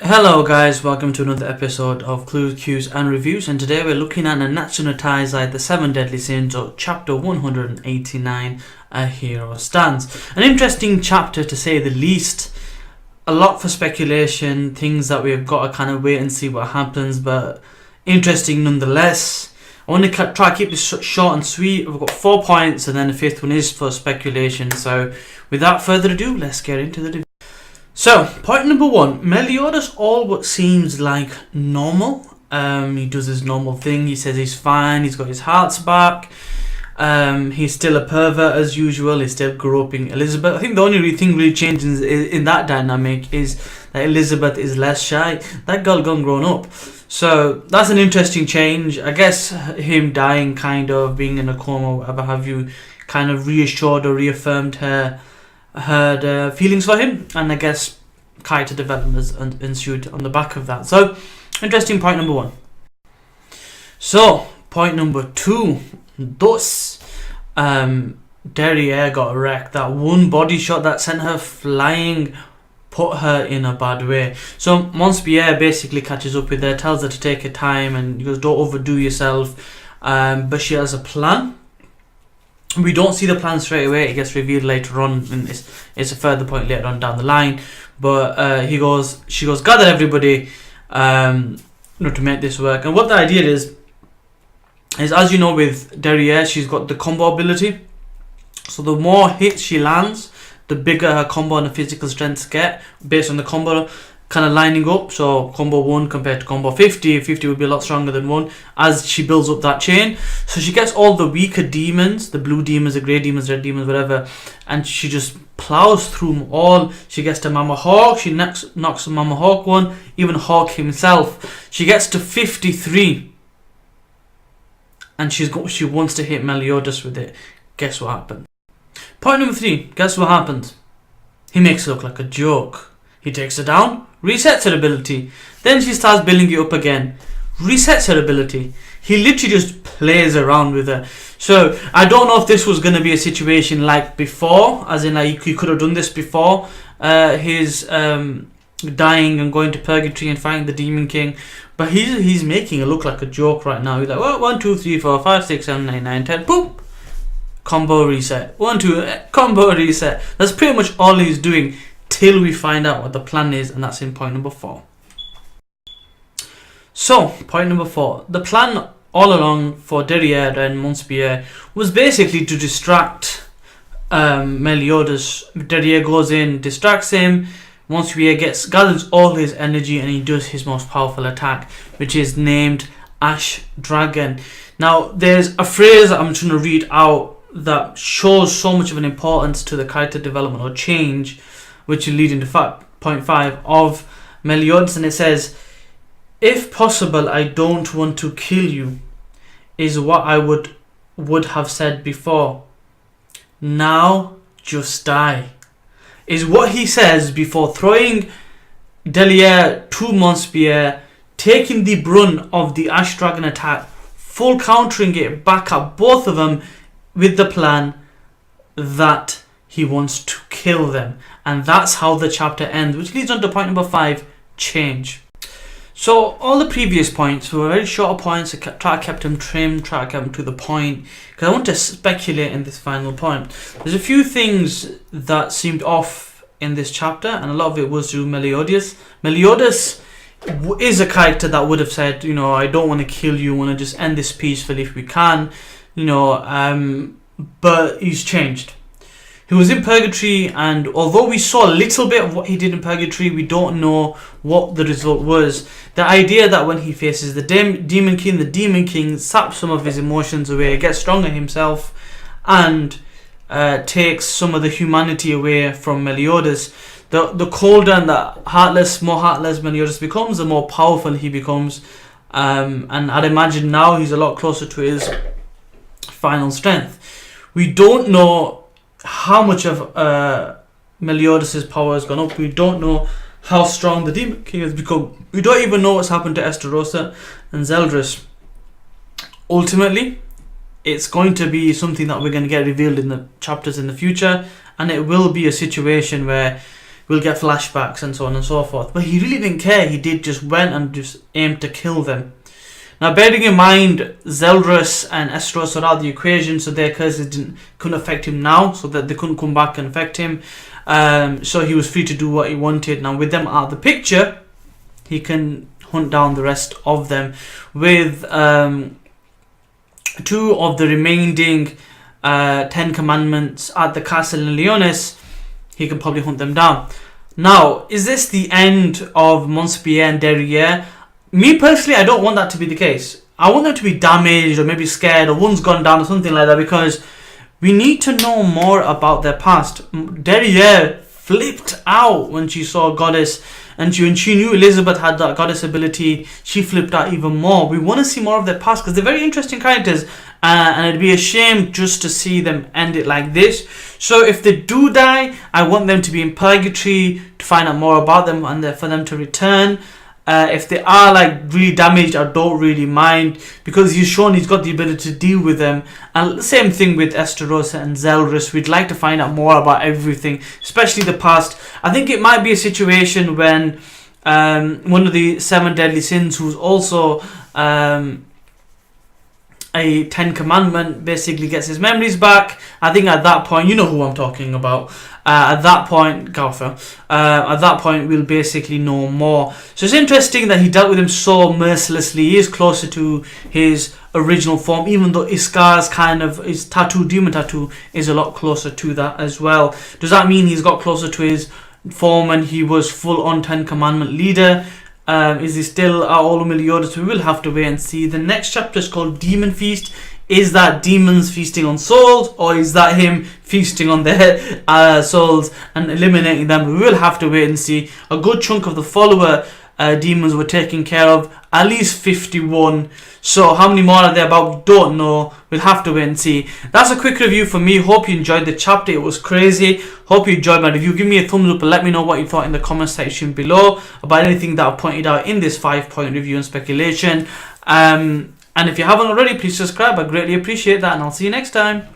Hello guys, welcome to another episode of Clues, Cues and Reviews, and today we're looking at Nanatsu no Taiza, the 7 Deadly Sins, or chapter 189, A Hero Stands. An interesting chapter to say the least. A lot for speculation, things that we've got to kind of wait and see what happens, but interesting nonetheless. I want to try to keep this short and sweet. We've got 4 points and then the 5th one is for speculation, so without further ado, let's get into the review. So, point number 1. Meliodas all what seems like normal. He does his normal thing. He says he's fine. He's got his hearts back. He's still a pervert as usual. He's still groping Elizabeth. I think the only thing really changes in that dynamic is that Elizabeth is less shy. That girl gone grown up. So, that's an interesting change. I guess him dying, kind of being in a coma, whatever have you, kind of reassured or reaffirmed her feelings for him, and I guess character development ensued on the back of that. So, interesting point number 1. So, point number 2. Thus, Derriere got wrecked. That one body shot that sent her flying put her in a bad way. So, Monspier basically catches up with her, tells her to take her time, and he goes, don't overdo yourself. But she has a plan. We don't see the plan straight away. It gets revealed later on, and it's a further point later on down the line. But she goes, gather everybody, to make this work. And what the idea is as you know, with Derriere, she's got the combo ability. So the more hits she lands, the bigger her combo and her physical strengths get, based on the combo kind of lining up. So combo 1 compared to combo 50 would be a lot stronger than 1 as she builds up that chain. So she gets all the weaker demons, the blue demons, the grey demons, red demons, whatever, and she just plows through them all. She gets to Mama Hawk, she knocks Mama Hawk one, even Hawk himself. She gets to 53 and she wants to hit Meliodas with it. Guess what happened? Point number 3, guess what happens? He makes it look like a joke. He takes her down, resets her ability. Then she starts building it up again, resets her ability. He literally just plays around with her. So I don't know if this was going to be a situation like before, as in like he could have done this before his dying and going to purgatory and fighting the Demon King. But he's making it look like a joke right now. He's like, well, 1, 2, 3, 4, 5, 6, 7, 8, 9, 10, boop. Combo reset. 1, 2, combo reset. That's pretty much all he's doing, till we find out what the plan is, and that's in point number 4. So, point number 4. The plan all along for Derriere and Monspier was basically to distract Meliodas. Derriere goes in, distracts him. Monspier gathers all his energy, and he does his most powerful attack, which is named Ash Dragon. Now, there's a phrase that I'm trying to read out that shows so much of an importance to the character development or change, which will lead into point 5 of Meliodas, and it says, if possible, I don't want to kill you, is what I would have said before. Now, just die. Is what he says before throwing Derriere to Monspier, taking the brunt of the Ash Dragon attack, full countering it back at both of them with the plan that he wants to kill them. And that's how the chapter ends, which leads on to point number 5, change. So all the previous points were very short points. I try to keep them trimmed, try to keep them to the point, because I want to speculate in this final point. There's a few things that seemed off in this chapter, and a lot of it was through Meliodas. Meliodas is a character that would have said, I don't want to kill you, I want to just end this peacefully if we can, but he's changed. He was in purgatory, and although we saw a little bit of what he did in purgatory, we don't know what the result was. The idea that when he faces the Demon King saps some of his emotions away, gets stronger himself, and takes some of the humanity away from Meliodas. The colder and the more heartless Meliodas becomes, the more powerful he becomes. And I'd imagine now he's a lot closer to his final strength. We don't know how much of Meliodas' power has gone up. We don't know how strong the Demon King has become. We don't even know what's happened to Esterosa and Zeldris. Ultimately, it's going to be something that we're going to get revealed in the chapters in the future, and it will be a situation where we'll get flashbacks and so on and so forth. But he really didn't care. He did just went and just aimed to kill them. Now, bearing in mind, Zeldris and Esteros are out of the equation, so their curses couldn't affect him now, so that they couldn't come back and affect him. So he was free to do what he wanted. Now, with them out of the picture, he can hunt down the rest of them. With 2 of the remaining 10 commandments at the castle in Leonis, he can probably hunt them down. Now, is this the end of Mont Spier and Derriere? Me personally, I don't want that to be the case. I want them to be damaged or maybe scared or one's gone down or something like that, because we need to know more about their past. Derriere flipped out when she saw a goddess, and when she knew Elizabeth had that goddess ability, she flipped out even more. We want to see more of their past because they're very interesting characters, and it'd be a shame just to see them end it like this. So if they do die, I want them to be in purgatory to find out more about them and for them to return. If they are like really damaged, I don't really mind, because he's shown he's got the ability to deal with them. And the same thing with Esteros and Zeldris. We'd like to find out more about everything, especially the past. I think it might be a situation when one of the 7 deadly sins, who's also a 10 commandment, basically gets his memories back. I think at that point, you know who I'm talking about. At that point, Gaufer. At that point, we'll basically know more. So it's interesting that he dealt with him so mercilessly. He is closer to his original form, even though Iskar's his tattoo, demon tattoo, is a lot closer to that as well. Does that mean he's got closer to his form and he was full on 10 commandment leader? Is he still Olu Meliodas? We will have to wait and see. The next chapter is called Demon Feast. Is that demons feasting on souls, or is that him feasting on their souls and eliminating them? We will have to wait and see. A good chunk of the follower demons were taken care of, at least 51. So how many more are there about? We don't know. We'll have to wait and see. That's a quick review for me. Hope you enjoyed the chapter. It was crazy. Hope you enjoyed my review. Give me a thumbs up and let me know what you thought in the comment section below about anything that I pointed out in this 5-point review and speculation. And if you haven't already, please subscribe. I greatly appreciate that, and I'll see you next time.